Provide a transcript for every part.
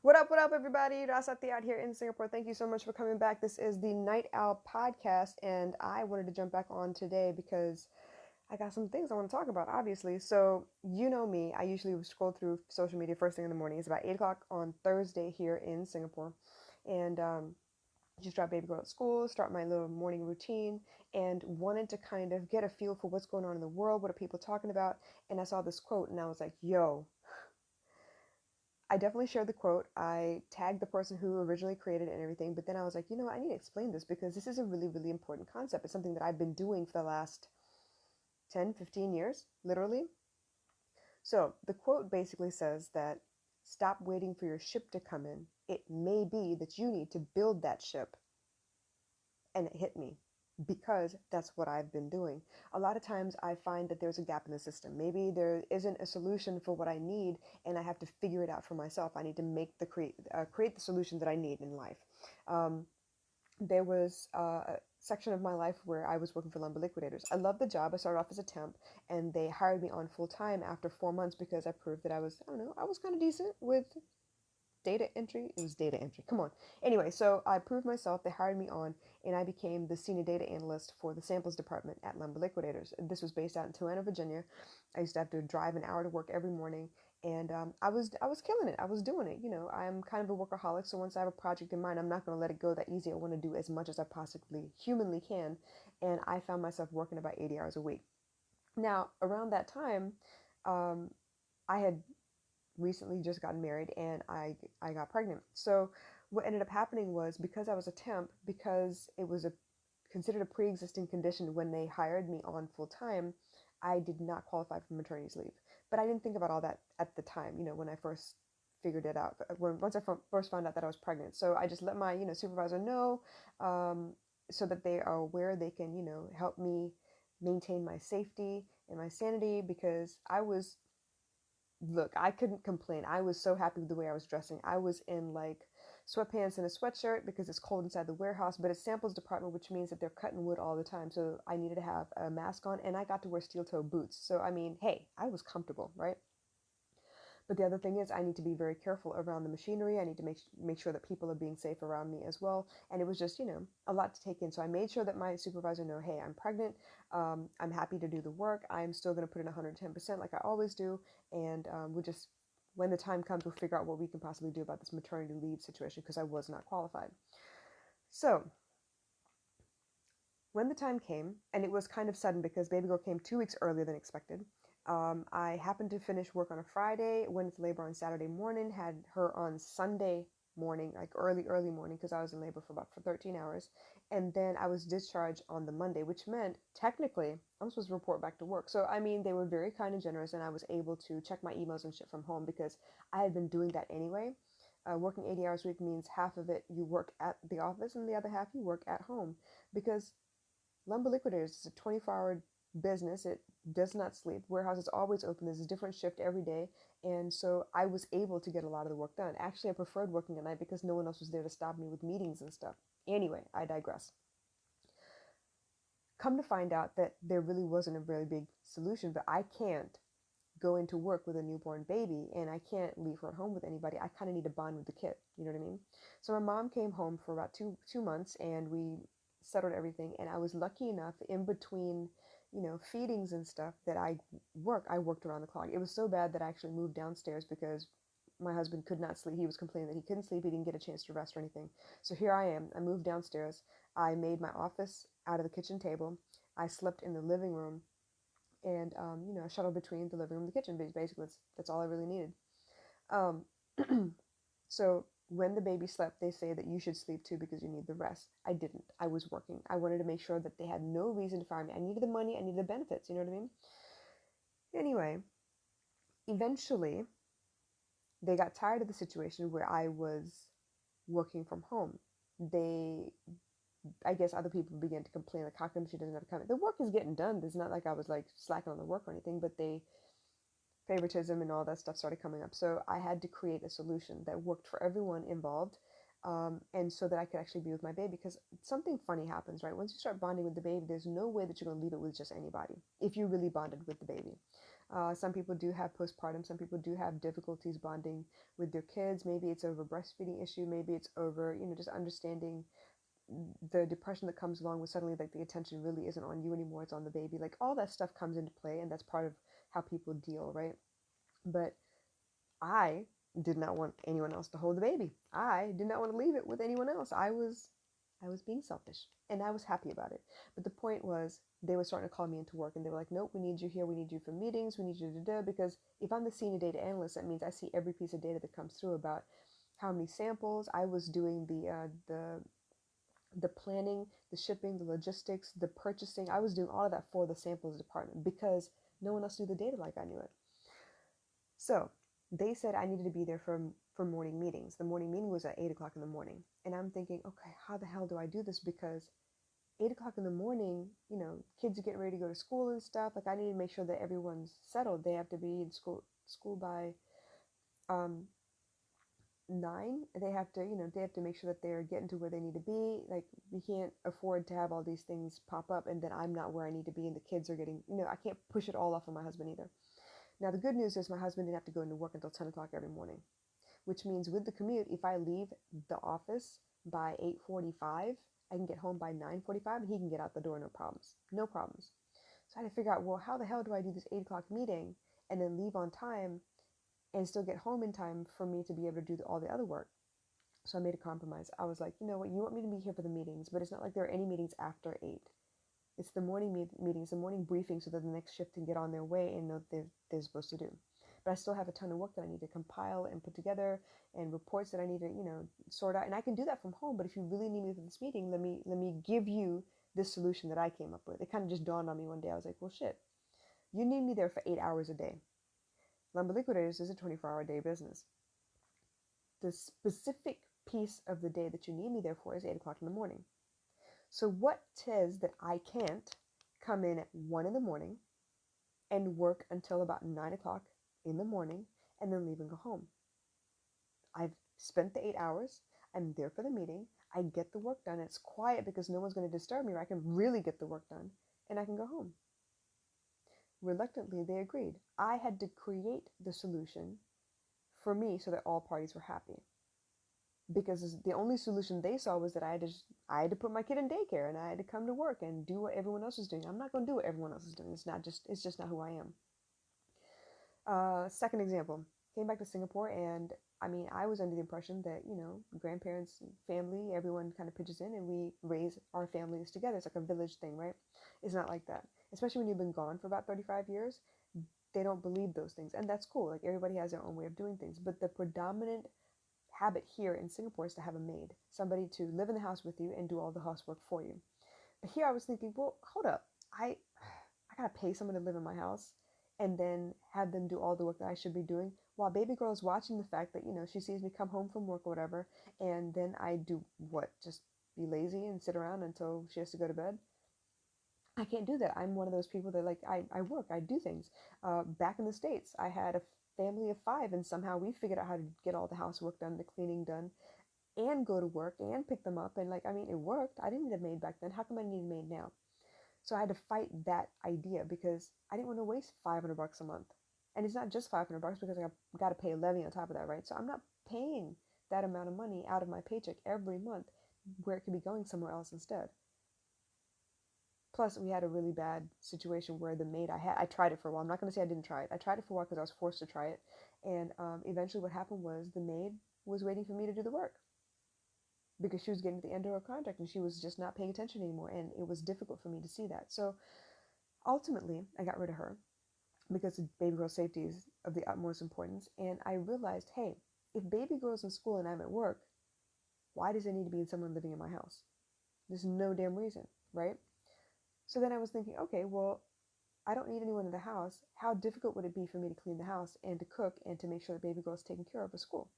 What up, everybody? Rasati out here in Singapore. Thank you so much for coming back. This is the Night Owl podcast, and I wanted to jump back on today because I got some things I want to talk about, obviously. So, you know me, I usually scroll through social media first thing in the morning. It's about 8 o'clock on Thursday here in Singapore, and just drop baby girl at school, start my little morning routine, and wanted to kind of get a feel for what's going on in the world, what are people talking about, and I saw this quote, and I was like, yo, I definitely shared the quote. I tagged the person who originally created it and everything, but then I was like, you know what, I need to explain this because this is a really, really important concept. It's something that I've been doing for the last 10, 15 years, literally. So the quote basically says that stop waiting for your ship to come in. It may be that you need to build that ship. And it hit me because that's what I've been doing. A lot of times I find that there's a gap in the system. Maybe there isn't a solution for what I need and I have to figure it out for myself. I need to create the solution that I need in life. Um, there was a section of my life where I was working for lumber liquidators. I loved the job. I started off as a temp and they hired me on full time after 4 months because I proved that I was kind of decent with data entry. It was data entry. Come on. Anyway, so I proved myself. They hired me on, and I became the senior data analyst for the samples department at Lumber Liquidators. This was based out in Atlanta, Virginia. I used to have to drive an hour to work every morning, and I was killing it. I was doing it. You know, I'm kind of a workaholic, so once I have a project in mind, I'm not going to let it go that easy. I want to do as much as I possibly humanly can, and I found myself working about 80 hours a week. Now, around that time, um, I had recently just gotten married and I got pregnant. So what ended up happening was because I was a temp, because it was a considered a pre-existing condition when they hired me on full time, I did not qualify for maternity leave. But I didn't think about all that at the time, you know, when I first figured it out, once I first found out that I was pregnant. So I just let my, supervisor know, so that they are aware, they can, help me maintain my safety and my sanity because I couldn't complain. I was so happy with the way I was dressing. I was in like sweatpants and a sweatshirt because it's cold inside the warehouse, but it's samples department, which means that they're cutting wood all the time. So I needed to have a mask on and I got to wear steel toe boots. So, I mean, hey, I was comfortable, right? But the other thing is I need to be very careful around the machinery. I need to make sure that people are being safe around me as well. And it was just, a lot to take in. So I made sure that my supervisor know, hey, I'm pregnant. I'm happy to do the work. I'm still going to put in 110% like I always do. And we'll just, when the time comes, we'll figure out what we can possibly do about this maternity leave situation because I was not qualified. So when the time came, and it was kind of sudden because baby girl came 2 weeks earlier than expected. I happened to finish work on a Friday, went into labor on Saturday morning, had her on Sunday morning, like early morning, because I was in labor for 13 hours. And then I was discharged on the Monday, which meant technically I'm supposed to report back to work. So, I mean, they were very kind and generous, and I was able to check my emails and shit from home because I had been doing that anyway. Working 80 hours a week means half of it you work at the office and the other half you work at home because Lumber Liquidators is a 24-hour business. It does not sleep. Warehouse is always open. There's a different shift every day. And so I was able to get a lot of the work done. Actually, I preferred working at night because no one else was there to stop me with meetings and stuff. Anyway, I digress. Come to find out that there really wasn't a very big solution, but I can't go into work with a newborn baby and I can't leave her at home with anybody. I kind of need to bond with the kid. You know what I mean? So my mom came home for about two months and we settled everything. And I was lucky enough in between, feedings and stuff that I worked around the clock. It was so bad that I actually moved downstairs because my husband could not sleep. He was complaining that he couldn't sleep. He didn't get a chance to rest or anything. So here I am. I moved downstairs. I made my office out of the kitchen table. I slept in the living room and I shuttled between the living room and the kitchen. Basically, that's all I really needed. Um, so when the baby slept, they say that you should sleep too because you need the rest. I didn't. I was working. I wanted to make sure that they had no reason to fire me. I needed the money. I needed the benefits. You know what I mean? Anyway, eventually, they got tired of the situation where I was working from home. I guess other people began to complain, like, how come she doesn't have to come? The work is getting done. It's not like I was like slacking on the work or anything, but favoritism and all that stuff started coming up. So I had to create a solution that worked for everyone involved. And so that I could actually be with my baby, because something funny happens, right? Once you start bonding with the baby, there's no way that you're going to leave it with just anybody if you really bonded with the baby. Some people do have postpartum. Some people do have difficulties bonding with their kids. Maybe it's over breastfeeding issue. Maybe it's over, just understanding the depression that comes along with suddenly like the attention really isn't on you anymore. It's on the baby. Like all that stuff comes into play, and that's part of how people deal, right? But I did not want anyone else to hold the baby. I did not want to leave it with anyone else. I was being selfish, and I was happy about it. But the point was, they were starting to call me into work, and they were like, "Nope, we need you here. We need you for meetings. We need you to do." Because if I'm the senior data analyst, that means I see every piece of data that comes through about how many samples. I was doing the planning, the shipping, the logistics, the purchasing. I was doing all of that for the samples department because no one else knew the data like I knew it. So they said I needed to be there for morning meetings. The morning meeting was at 8 o'clock in the morning. And I'm thinking, okay, how the hell do I do this? Because 8 o'clock in the morning, kids are getting ready to go to school and stuff. Like I need to make sure that everyone's settled. They have to be in school by 9. They have to make sure that they're getting to where they need to be. Like we can't afford to have all these things pop up and then I'm not where I need to be and the kids are getting, I can't push it all off on my husband either. Now, the good news is my husband didn't have to go into work until 10 o'clock every morning, which means with the commute, if I leave the office by 8:45, I can get home by 9:45 and he can get out the door, no problems. No problems. So I had to figure out, well, how the hell do I do this 8 o'clock meeting and then leave on time and still get home in time for me to be able to do all the other work? So I made a compromise. I was like, you know what, you want me to be here for the meetings, but it's not like there are any meetings after 8. It's the morning meetings, the morning briefing, so that the next shift can get on their way and know what they're supposed to do. But I still have a ton of work that I need to compile and put together, and reports that I need to, sort out. And I can do that from home. But if you really need me for this meeting, let me give you this solution that I came up with. It kind of just dawned on me one day. I was like, well, shit, you need me there for 8 hours a day. Lumber Liquidators is a 24-hour day business. The specific piece of the day that you need me there for is 8 o'clock in the morning. So what says that I can't come in at 1 in the morning and work until about 9 o'clock in the morning and then leave and go home? I've spent the 8 hours. I'm there for the meeting. I get the work done. It's quiet because no one's going to disturb me, or I can really get the work done and I can go home. Reluctantly, they agreed. I had to create the solution for me so that all parties were happy. Because the only solution they saw was that I had to put my kid in daycare and I had to come to work and do what everyone else was doing. I'm not going to do what everyone else is doing. It's just not who I am. Second example, came back to Singapore, and I was under the impression that, grandparents, family, everyone kind of pitches in and we raise our families together. It's like a village thing, right? It's not like that. Especially when you've been gone for about 35 years, they don't believe those things. And that's cool. Like everybody has their own way of doing things. But the predominant habit here in Singapore is to have a maid, somebody to live in the house with you and do all the housework for you. But here I was thinking, well, hold up, I gotta pay someone to live in my house and then have them do all the work that I should be doing while baby girl is watching the fact that, she sees me come home from work or whatever, and then I do what? Just be lazy and sit around until she has to go to bed? I can't do that. I'm one of those people that I work, I do things. Back in the States, I had a family of 5, and somehow we figured out how to get all the housework done, the cleaning done, and go to work and pick them up. And it worked. I didn't need a maid back then. How come I need a maid now? So I had to fight that idea because I didn't want to waste $500 a month. And it's not just $500 because I got to pay a levy on top of that, right? So I'm not paying that amount of money out of my paycheck every month where it could be going somewhere else instead. Plus, we had a really bad situation where the maid I tried it for a while. I'm not going to say I didn't try it. I tried it for a while because I was forced to try it. And eventually what happened was the maid was waiting for me to do the work because she was getting to the end of her contract and she was just not paying attention anymore. And it was difficult for me to see that. So ultimately, I got rid of her because baby girl safety is of the utmost importance. And I realized, hey, if baby girl's in school and I'm at work, why does there need to be someone living in my house? There's no damn reason, right? So then I was thinking, okay, well, I don't need anyone in the house. How difficult would it be for me to clean the house and to cook and to make sure that baby girl is taken care of at school?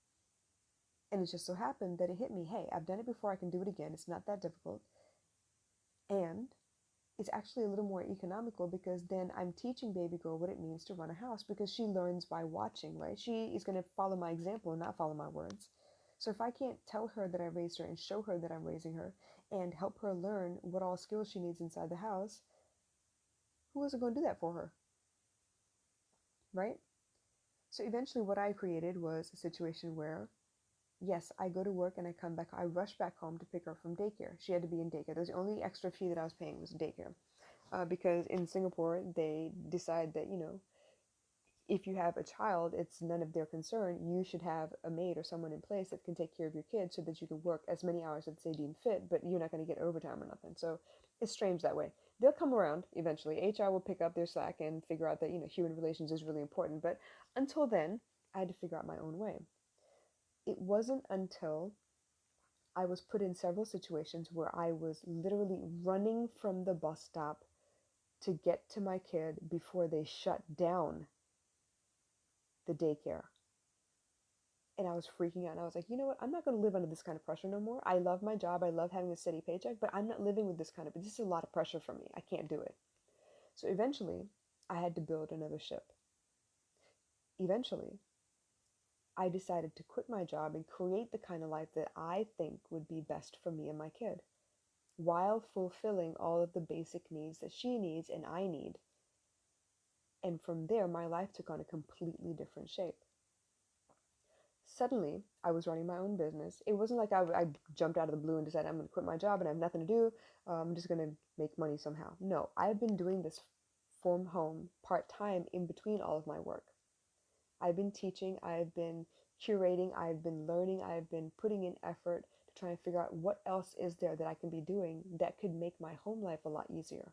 And it just so happened that it hit me, hey, I've done it before, I can do it again. It's not that difficult. And it's actually a little more economical because then I'm teaching baby girl what it means to run a house because she learns by watching, right? She is going to follow my example and not follow my words. So if I can't tell her that I raised her and show her that I'm raising her and help her learn what all skills she needs inside the house, who is going to do that for her? right? So eventually, what I created was a situation where, yes, I go to work and I come back. I rush back home to pick her up from daycare. She had to be in daycare. The only extra fee that I was paying was daycare, because in Singapore they decide that if you have a child, it's none of their concern. You should have a maid or someone in place that can take care of your kids so that you can work as many hours as they deem fit, but you're not going to get overtime or nothing. So it's strange that way. They'll come around eventually. HR will pick up their slack and figure out that, human relations is really important. But until then, I had to figure out my own way. It wasn't until I was put in several situations where I was literally running from the bus stop to get to my kid before they shut down the daycare. And I was freaking out. And I was like, you know what? I'm not going to live under this kind of pressure no more. I love my job. I love having a steady paycheck, but I'm not living with this but this is a lot of pressure for me. I can't do it. So eventually, I had to build another ship. Eventually, I decided to quit my job and create the kind of life that I think would be best for me and my kid, while fulfilling all of the basic needs that she needs and I need. And from there, my life took on a completely different shape. Suddenly, I was running my own business. It wasn't like I jumped out of the blue and decided I'm going to quit my job and I have nothing to do. I'm just going to make money somehow. No, I've been doing this from home part-time in between all of my work. I've been teaching, I've been curating, I've been learning, I've been putting in effort to try and figure out what else is there that I can be doing that could make my home life a lot easier,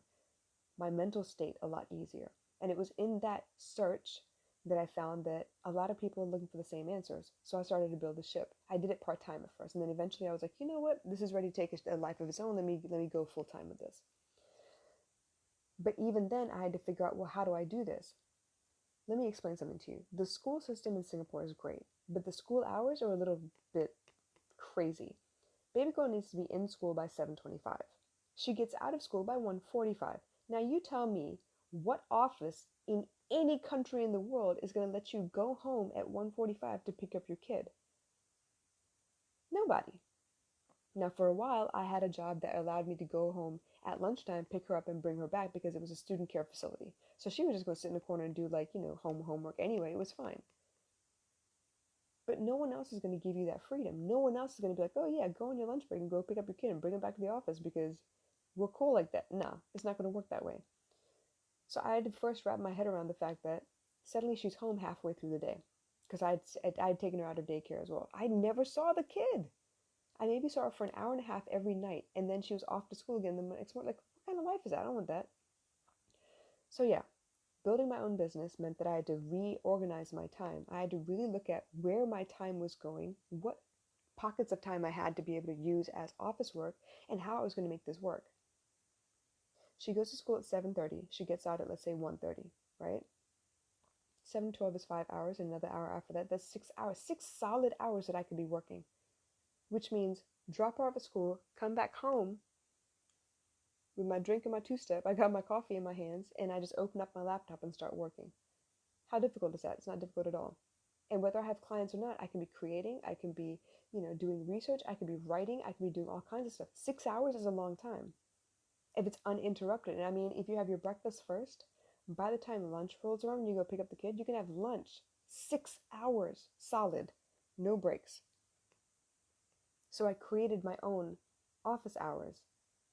my mental state a lot easier. And it was in that search that I found that a lot of people are looking for the same answers. So I started to build a ship. I did it part-time at first, and then eventually I was like, you know what? This is ready to take a life of its own. Let me go full-time with this. But even then, I had to figure out, well, how do I do this? Let me explain something to you. The school system in Singapore is great, but the school hours are a little bit crazy. Baby girl needs to be in school by 7:25. She gets out of school by 1:45. Now you tell me what office in any country in the world is going to let you go home at 1:45 to pick up your kid? Nobody. Now for a while, I had a job that allowed me to go home at lunchtime, pick her up and bring her back because it was a student care facility. So she would just go sit in the corner and do homework anyway. It was fine. But no one else is going to give you that freedom. No one else is going to be like, oh yeah, go on your lunch break and go pick up your kid and bring him back to the office because we're cool like that. No, it's not going to work that way. So I had to first wrap my head around the fact that suddenly she's home halfway through the day because I'd taken her out of daycare as well. I never saw the kid. I maybe saw her for an hour and a half every night, and then she was off to school again. It's more like, what kind of life is that? I don't want that. So yeah, building my own business meant that I had to reorganize my time. I had to really look at where my time was going, what pockets of time I had to be able to use as office work, and how I was going to make this work. She goes to school at 7:30. She gets out at, let's say, 1:30, right? 7:12 is 5 hours, and another hour after that. That's 6 hours. 6 solid hours that I could be working, which means drop her off at school, come back home with my drink and my two-step. I got my coffee in my hands, and I just open up my laptop and start working. How difficult is that? It's not difficult at all. And whether I have clients or not, I can be creating, I can be, doing research, I can be writing, I can be doing all kinds of stuff. 6 hours is a long time if it's uninterrupted. And I mean, if you have your breakfast first, by the time lunch rolls around and you go pick up the kid, you can have lunch. 6 hours solid, no breaks. So I created my own office hours.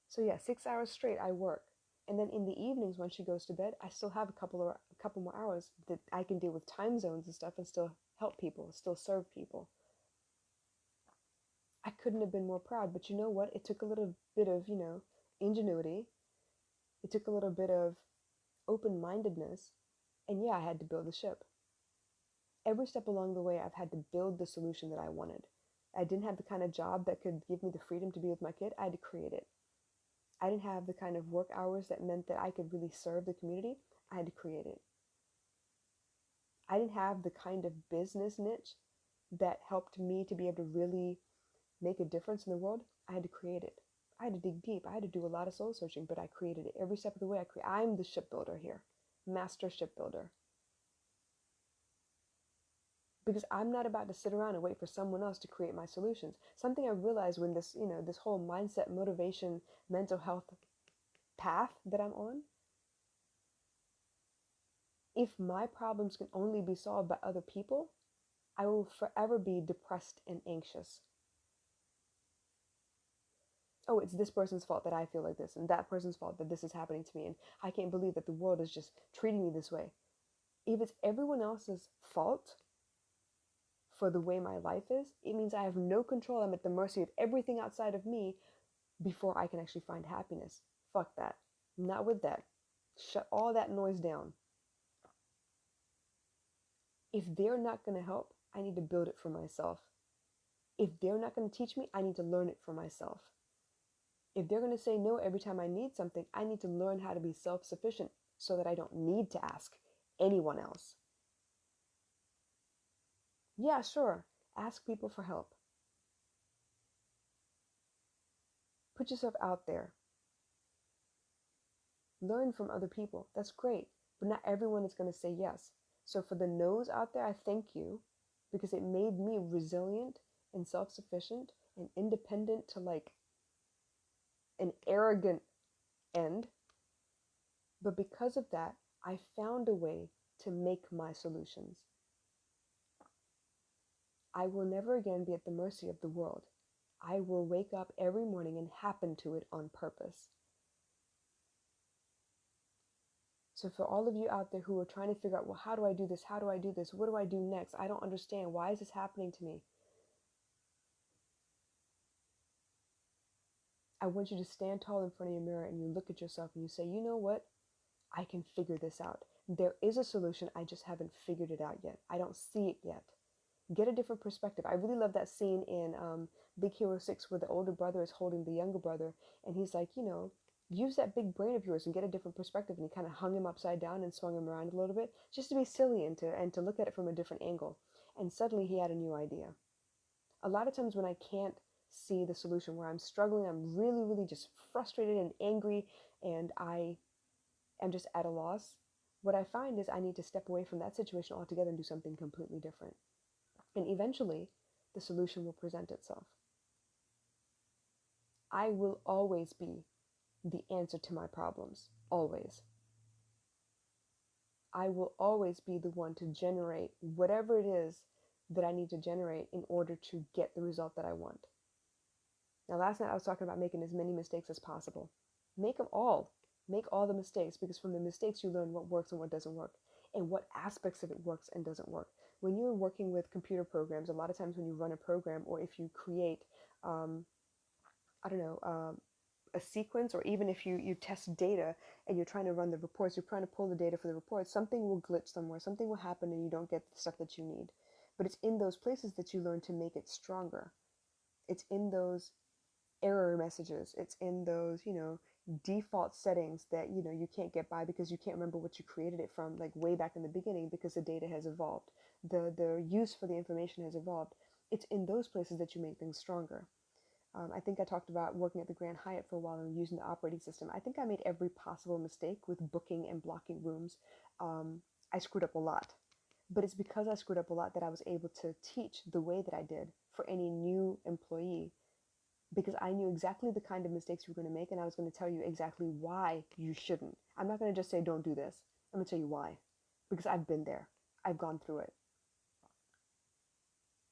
So yeah, 6 hours straight I work. And then in the evenings when she goes to bed, I still have a couple more hours that I can deal with time zones and stuff and still help people, still serve people. I couldn't have been more proud, but you know what? It took a little bit of, ingenuity. It took a little bit of open-mindedness. And yeah, I had to build the ship. Every step along the way, I've had to build the solution that I wanted. I didn't have the kind of job that could give me the freedom to be with my kid. I had to create it. I didn't have the kind of work hours that meant that I could really serve the community. I had to create it. I didn't have the kind of business niche that helped me to be able to really make a difference in the world. I had to create it. I had to dig deep. I had to do a lot of soul searching, but I created it every step of the way. I'm the shipbuilder here, master shipbuilder. Because I'm not about to sit around and wait for someone else to create my solutions. Something I realized when this whole mindset, motivation, mental health path that I'm on, If my problems can only be solved by other people, I will forever be depressed and anxious. Oh, it's this person's fault that I feel like this, and that person's fault that this is happening to me, and I can't believe that the world is just treating me this way. If it's everyone else's fault for the way my life is, it means I have no control. I'm at the mercy of everything outside of me before I can actually find happiness. Fuck that. Not with that. Shut all that noise down. If they're not going to help, I need to build it for myself. If they're not going to teach me, I need to learn it for myself. If they're going to say no every time I need something, I need to learn how to be self-sufficient so that I don't need to ask anyone else. Yeah, sure. Ask people for help. Put yourself out there. Learn from other people. That's great. But not everyone is going to say yes. So for the no's out there, I thank you because it made me resilient and self-sufficient and independent to like an arrogant end. But because of that, I found a way to make my solutions. I will never again be at the mercy of the world. I will wake up every morning and happen to it on purpose. So for all of you out there who are trying to figure out, well, how do I do this? How do I do this? What do I do next? I don't understand. Why is this happening to me? I want you to stand tall in front of your mirror and you look at yourself and you say, you know what? I can figure this out. There is a solution. I just haven't figured it out yet. I don't see it yet. Get a different perspective. I really love that scene in Big Hero 6 where the older brother is holding the younger brother and he's like, use that big brain of yours and get a different perspective. And he kind of hung him upside down and swung him around a little bit just to be silly and to look at it from a different angle. And suddenly he had a new idea. A lot of times when I can't see the solution, where I'm struggling, I'm really, really just frustrated and angry and I am just at a loss, what I find is I need to step away from that situation altogether and do something completely different. And eventually, the solution will present itself. I will always be the answer to my problems. Always. I will always be the one to generate whatever it is that I need to generate in order to get the result that I want. Now, last night I was talking about making as many mistakes as possible. Make them all. Make all the mistakes, because from the mistakes you learn what works and what doesn't work, and what aspects of it works and doesn't work. When you're working with computer programs, a lot of times when you run a program or if you create, a sequence, or even if you test data and you're trying to run the reports, you're trying to pull the data for the reports, something will glitch somewhere, something will happen and you don't get the stuff that you need. But it's in those places that you learn to make it stronger. It's in those error messages. It's in those, default settings that, you can't get by because you can't remember what you created it from, like way back in the beginning, because the data has evolved. The use for the information has evolved. It's in those places that you make things stronger. I think I talked about working at the Grand Hyatt for a while and using the operating system. I think I made every possible mistake with booking and blocking rooms. I screwed up a lot. But it's because I screwed up a lot that I was able to teach the way that I did for any new employee, because I knew exactly the kind of mistakes you were going to make, and I was going to tell you exactly why you shouldn't. I'm not going to just say, don't do this. I'm going to tell you why, because I've been there. I've gone through it.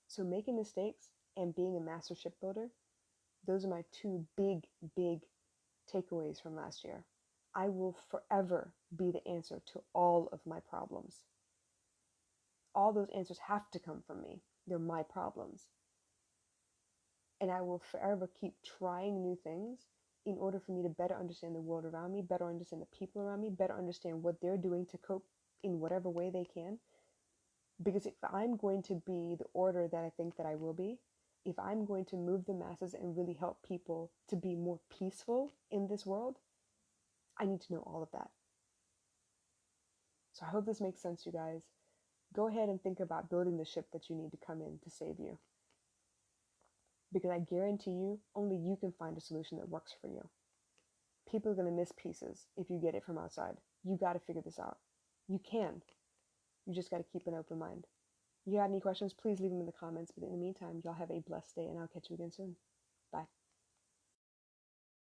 So making mistakes and being a master shipbuilder, those are my two big, big takeaways from last year. I will forever be the answer to all of my problems. All those answers have to come from me. They're my problems. And I will forever keep trying new things in order for me to better understand the world around me, better understand the people around me, better understand what they're doing to cope in whatever way they can. Because if I'm going to be the order that I think that I will be, if I'm going to move the masses and really help people to be more peaceful in this world, I need to know all of that. So I hope this makes sense, you guys. Go ahead and think about building the ship that you need to come in to save you. Because I guarantee you, only you can find a solution that works for you. People are going to miss pieces if you get it from outside. You got to figure this out. You can. You just got to keep an open mind. If you have any questions, please leave them in the comments. But in the meantime, y'all have a blessed day, and I'll catch you again soon.